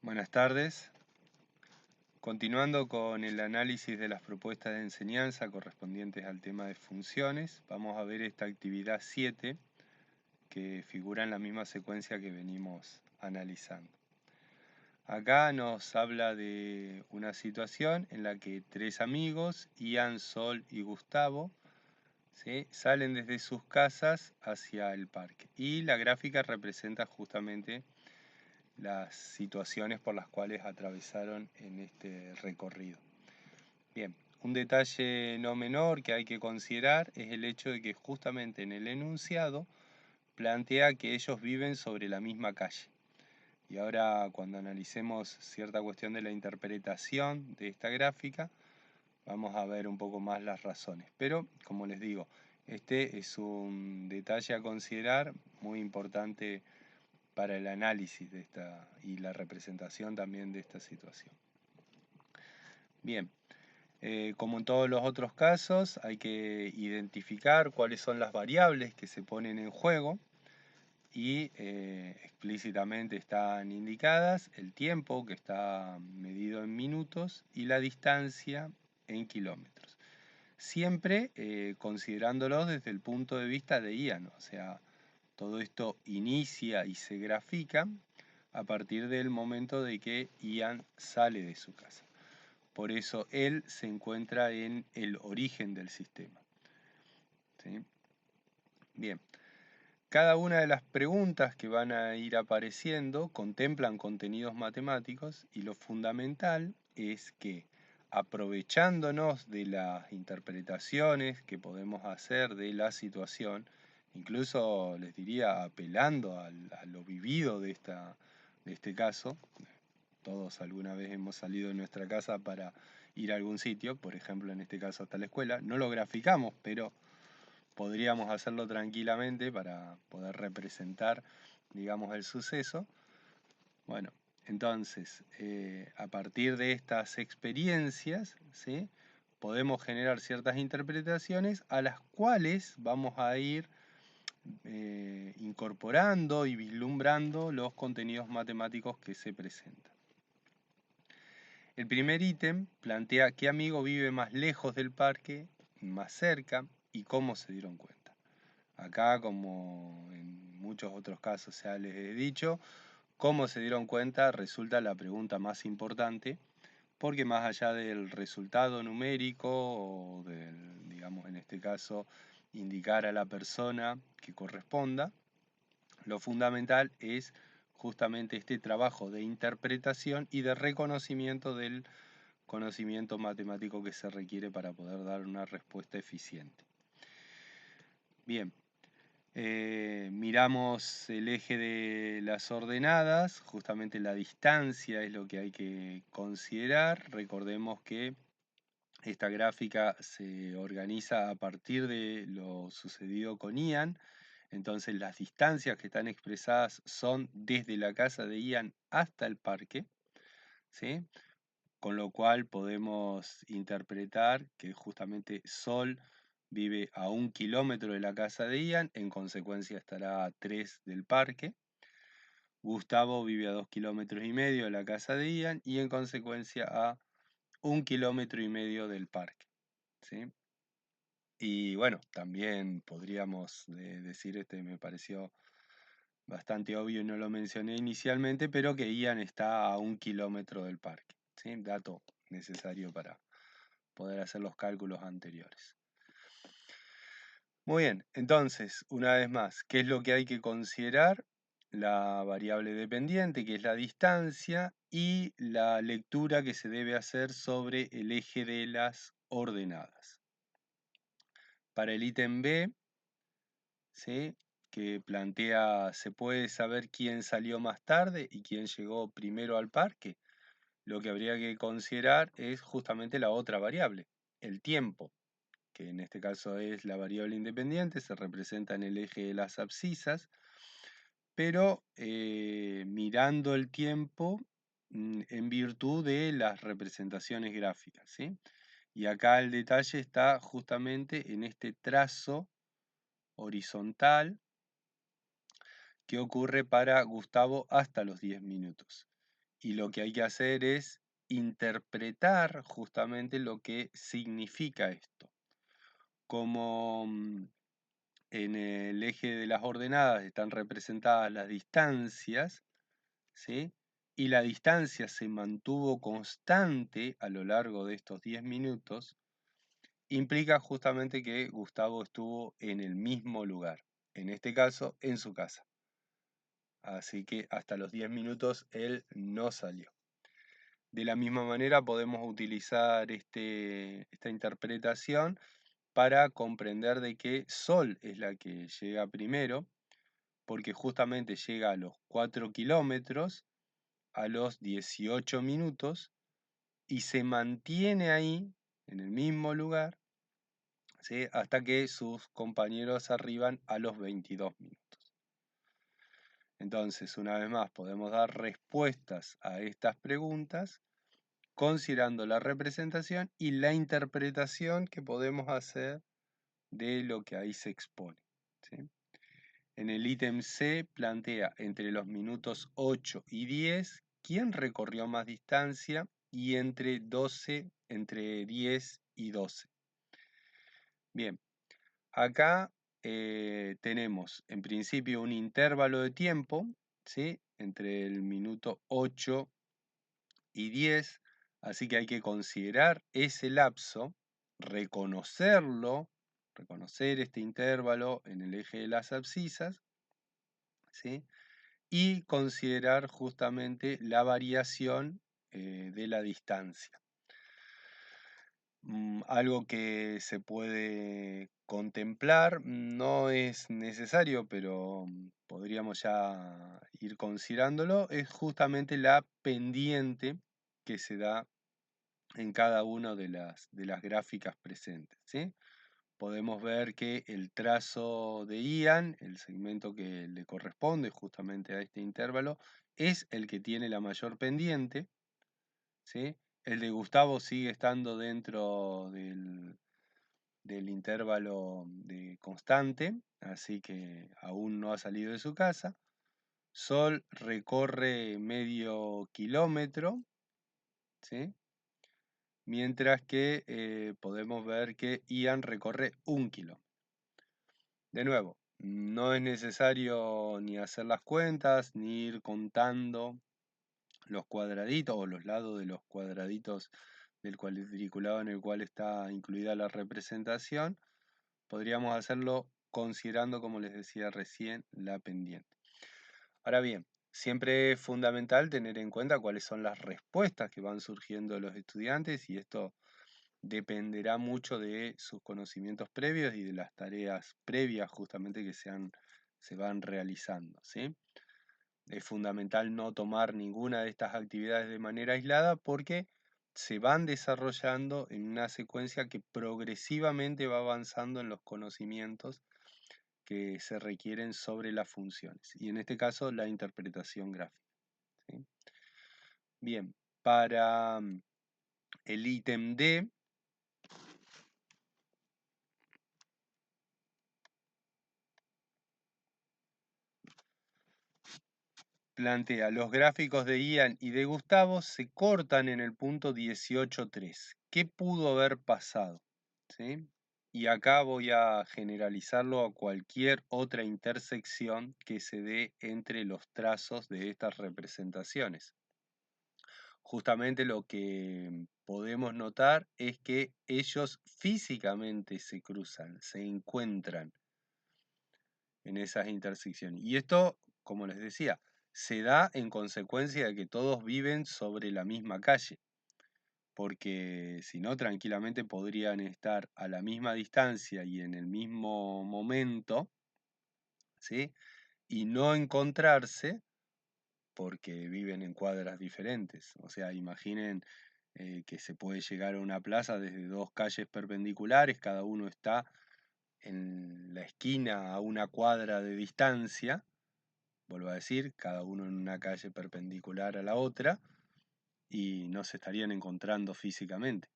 Buenas tardes. Continuando con el análisis de las propuestas de enseñanza correspondientes al tema de funciones, vamos a ver esta actividad 7 que figura en la misma secuencia que venimos analizando. Acá nos habla de una situación en la que tres amigos, Ian, Sol y Gustavo, ¿sí?, salen desde sus casas hacia el parque. Y la gráfica representa justamente las situaciones por las cuales atravesaron en este recorrido. Bien, un detalle no menor que hay que considerar es el hecho de que justamente en el enunciado plantea que ellos viven sobre la misma calle. Y ahora cuando analicemos cierta cuestión de la interpretación de esta gráfica, vamos a ver un poco más las razones. Pero, como les digo, este es un detalle a considerar muy importante para el análisis de esta y la representación también de esta situación. Bien, como en todos los otros casos, hay que identificar cuáles son las variables que se ponen en juego y explícitamente están indicadas el tiempo, que está medido en minutos, y la distancia en kilómetros. Siempre considerándolos desde el punto de vista de Ian, o sea, todo esto inicia y se grafica a partir del momento de que Ian sale de su casa. Por eso él se encuentra en el origen del sistema. ¿Sí? Bien, cada una de las preguntas que van a ir apareciendo contemplan contenidos matemáticos y lo fundamental es que, aprovechándonos de las interpretaciones que podemos hacer de la situación, incluso les diría apelando a lo vivido de este caso, todos alguna vez hemos salido de nuestra casa para ir a algún sitio, por ejemplo en este caso hasta la escuela, no lo graficamos, pero podríamos hacerlo tranquilamente para poder representar, digamos, el suceso. Bueno, entonces, a partir de estas experiencias, ¿sí?, podemos generar ciertas interpretaciones a las cuales vamos a ir incorporando y vislumbrando los contenidos matemáticos que se presentan. El primer ítem plantea qué amigo vive más lejos del parque, más cerca, y cómo se dieron cuenta. Acá, como en muchos otros casos ya les he dicho, cómo se dieron cuenta resulta la pregunta más importante, porque más allá del resultado numérico o del, digamos en este caso, indicar a la persona que corresponda, lo fundamental es justamente este trabajo de interpretación y de reconocimiento del conocimiento matemático que se requiere para poder dar una respuesta eficiente. Bien, miramos el eje de las ordenadas, justamente la distancia es lo que hay que considerar. Recordemos que esta gráfica se organiza a partir de lo sucedido con Ian, entonces las distancias que están expresadas son desde la casa de Ian hasta el parque, ¿sí?, con lo cual podemos interpretar que justamente Sol vive a 1 kilómetro de la casa de Ian, en consecuencia estará a 3 del parque. Gustavo vive a 2,5 kilómetros de la casa de Ian y en consecuencia a 1,5 kilómetros del parque, ¿sí? Y bueno, también podríamos decir, me pareció bastante obvio y no lo mencioné inicialmente, pero que Ian está a 1 kilómetro del parque, ¿sí? Dato necesario para poder hacer los cálculos anteriores. Muy bien, entonces, una vez más, ¿qué es lo que hay que considerar? La variable dependiente, que es la distancia, y la lectura que se debe hacer sobre el eje de las ordenadas. Para el ítem B, ¿sí?, que plantea, ¿se puede saber quién salió más tarde y quién llegó primero al parque? Lo que habría que considerar es justamente la otra variable, el tiempo, que en este caso es la variable independiente, se representa en el eje de las abscisas, pero mirando el tiempo en virtud de las representaciones gráficas, ¿sí? Y acá el detalle está justamente en este trazo horizontal que ocurre para Gustavo hasta los 10 minutos. Y lo que hay que hacer es interpretar justamente lo que significa esto. Como en el eje de las ordenadas están representadas las distancias, ¿sí? Y la distancia se mantuvo constante a lo largo de estos 10 minutos, implica justamente que Gustavo estuvo en el mismo lugar, en este caso en su casa. Así que hasta los 10 minutos él no salió. De la misma manera podemos utilizar esta interpretación para comprender de que Sol es la que llega primero, porque justamente llega a los 4 kilómetros a los 18 minutos y se mantiene ahí, en el mismo lugar, ¿sí? Hasta que sus compañeros arriban a los 22 minutos. Entonces, una vez más, podemos dar respuestas a estas preguntas considerando la representación y la interpretación que podemos hacer de lo que ahí se expone, ¿sí? En el ítem C plantea entre los minutos 8 y 10 quién recorrió más distancia y entre 10 y 12. Bien, acá tenemos en principio un intervalo de tiempo, ¿sí? Entre el minuto 8 y 10, así que hay que considerar ese lapso, reconocerlo, reconocer este intervalo en el eje de las abscisas, ¿sí? Y considerar justamente la variación de la distancia. Algo que se puede contemplar, no es necesario, pero podríamos ya ir considerándolo, es justamente la pendiente que se da en cada una de las gráficas presentes, ¿sí? Podemos ver que el trazo de Ian, el segmento que le corresponde justamente a este intervalo, es el que tiene la mayor pendiente, ¿sí? El de Gustavo sigue estando dentro del intervalo de constante, así que aún no ha salido de su casa. Sol recorre medio kilómetro, ¿sí? Mientras que podemos ver que Ian recorre 1 kilómetro. De nuevo, no es necesario ni hacer las cuentas, ni ir contando los cuadraditos o los lados de los cuadraditos del cuadriculado en el cual está incluida la representación. Podríamos hacerlo considerando, como les decía recién, la pendiente. Ahora bien, siempre es fundamental tener en cuenta cuáles son las respuestas que van surgiendo de los estudiantes y esto dependerá mucho de sus conocimientos previos y de las tareas previas justamente que se van realizando, ¿sí? Es fundamental no tomar ninguna de estas actividades de manera aislada porque se van desarrollando en una secuencia que progresivamente va avanzando en los conocimientos que se requieren sobre las funciones y en este caso la interpretación gráfica, ¿sí? Bien, para el ítem D plantea, los gráficos de Ian y de Gustavo se cortan en el punto 18.3. ¿Qué pudo haber pasado? ¿Sí? Y acá voy a generalizarlo a cualquier otra intersección que se dé entre los trazos de estas representaciones. Justamente lo que podemos notar es que ellos físicamente se cruzan, se encuentran en esas intersecciones. Y esto, como les decía, se da en consecuencia de que todos viven sobre la misma calle, porque si no, tranquilamente podrían estar a la misma distancia y en el mismo momento, ¿sí? Y no encontrarse porque viven en cuadras diferentes. O sea, imaginen que se puede llegar a una plaza desde dos calles perpendiculares, cada uno está en la esquina a una cuadra de distancia, vuelvo a decir, cada uno en una calle perpendicular a la otra, y no se estarían encontrando físicamente.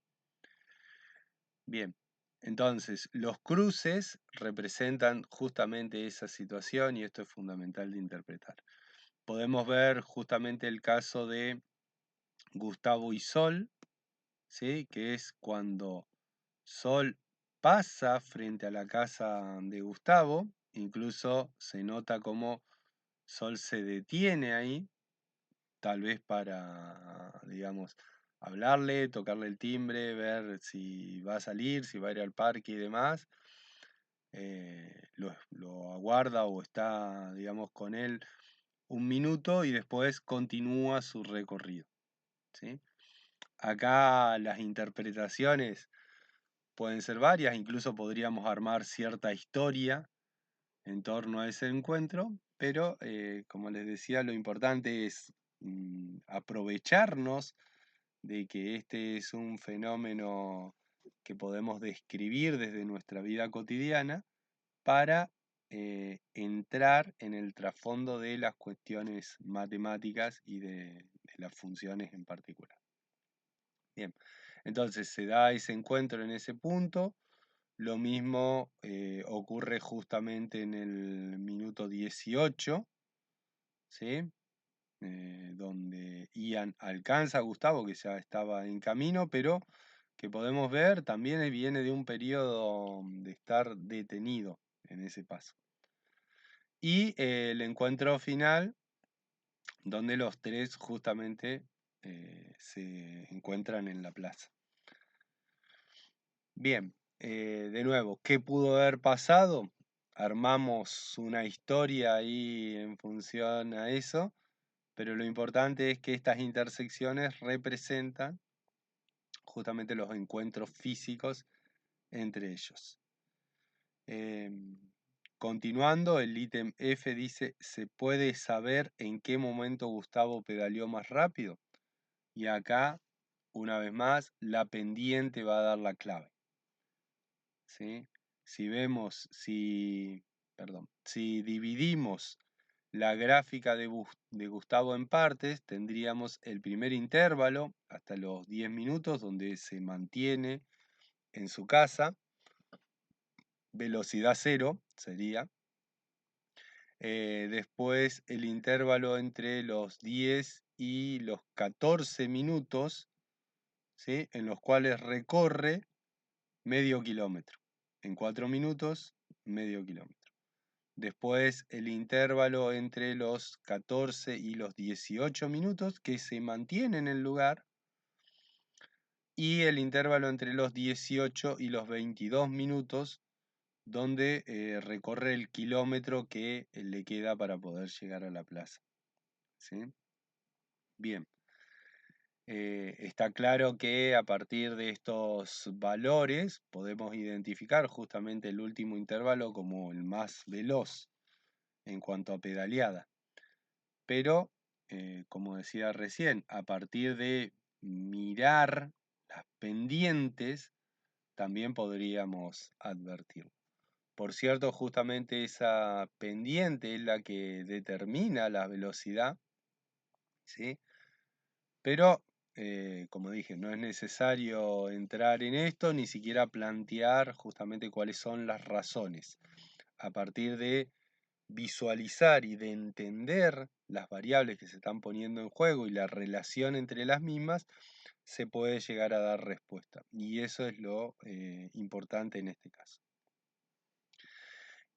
Bien, entonces los cruces representan justamente esa situación y esto es fundamental de interpretar. Podemos ver justamente el caso de Gustavo y Sol, ¿sí? Que es cuando Sol pasa frente a la casa de Gustavo, incluso se nota como Sol se detiene ahí, tal vez para, digamos, hablarle, tocarle el timbre, ver si va a salir, si va a ir al parque y demás. Lo aguarda o está, digamos, con él un minuto y después continúa su recorrido, ¿sí? Acá las interpretaciones pueden ser varias, incluso podríamos armar cierta historia en torno a ese encuentro, pero como les decía, lo importante es aprovecharnos de que este es un fenómeno que podemos describir desde nuestra vida cotidiana para entrar en el trasfondo de las cuestiones matemáticas y de las funciones en particular. Bien, entonces se da ese encuentro en ese punto. Lo mismo ocurre justamente en el minuto 18, ¿sí? Donde Ian alcanza a Gustavo, que ya estaba en camino, pero que podemos ver también viene de un periodo de estar detenido en ese paso. Y el encuentro final, donde los tres justamente se encuentran en la plaza. Bien, de nuevo, ¿qué pudo haber pasado? Armamos una historia ahí en función a eso, pero lo importante es que estas intersecciones representan justamente los encuentros físicos entre ellos. Continuando, el ítem F dice, ¿se puede saber en qué momento Gustavo pedaleó más rápido? Y acá, una vez más, la pendiente va a dar la clave, ¿sí? Si dividimos la gráfica de Gustavo en partes, tendríamos el primer intervalo hasta los 10 minutos donde se mantiene en su casa, velocidad cero sería. Después el intervalo entre los 10 y los 14 minutos, ¿sí? En los cuales recorre medio kilómetro. En 4 minutos, medio kilómetro. Después el intervalo entre los 14 y los 18 minutos, que se mantiene en el lugar. Y el intervalo entre los 18 y los 22 minutos, donde recorre el kilómetro que le queda para poder llegar a la plaza. ¿Sí? Bien. Está claro que a partir de estos valores podemos identificar justamente el último intervalo como el más veloz en cuanto a pedaleada. Pero, como decía recién, a partir de mirar las pendientes, también podríamos advertirlo. Por cierto, justamente esa pendiente es la que determina la velocidad, ¿sí? Pero, como dije, no es necesario entrar en esto, ni siquiera plantear justamente cuáles son las razones. A partir de visualizar y de entender las variables que se están poniendo en juego y la relación entre las mismas, se puede llegar a dar respuesta. Y eso es lo importante en este caso.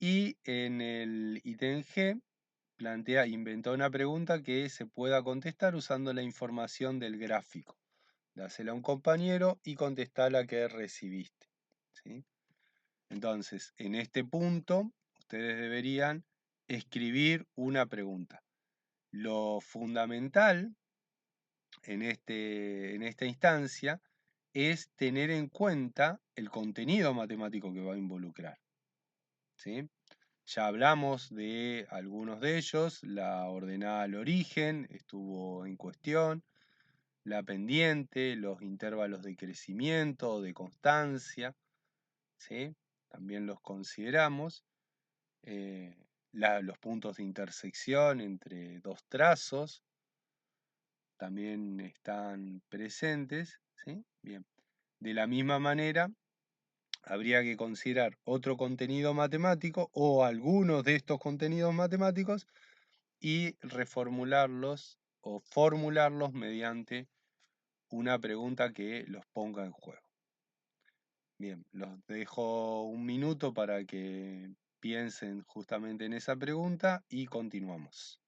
Y en el ítem G inventó una pregunta que se pueda contestar usando la información del gráfico. Dásela a un compañero y contestá la que recibiste, ¿sí? Entonces, en este punto, ustedes deberían escribir una pregunta. Lo fundamental en esta instancia es tener en cuenta el contenido matemático que va a involucrar, ¿sí? Ya hablamos de algunos de ellos, la ordenada al origen estuvo en cuestión, la pendiente, los intervalos de crecimiento o de constancia, ¿sí? También los consideramos. Los puntos de intersección entre dos trazos también están presentes, ¿sí? Bien. De la misma manera, habría que considerar otro contenido matemático o algunos de estos contenidos matemáticos y reformularlos o formularlos mediante una pregunta que los ponga en juego. Bien, los dejo un minuto para que piensen justamente en esa pregunta y continuamos.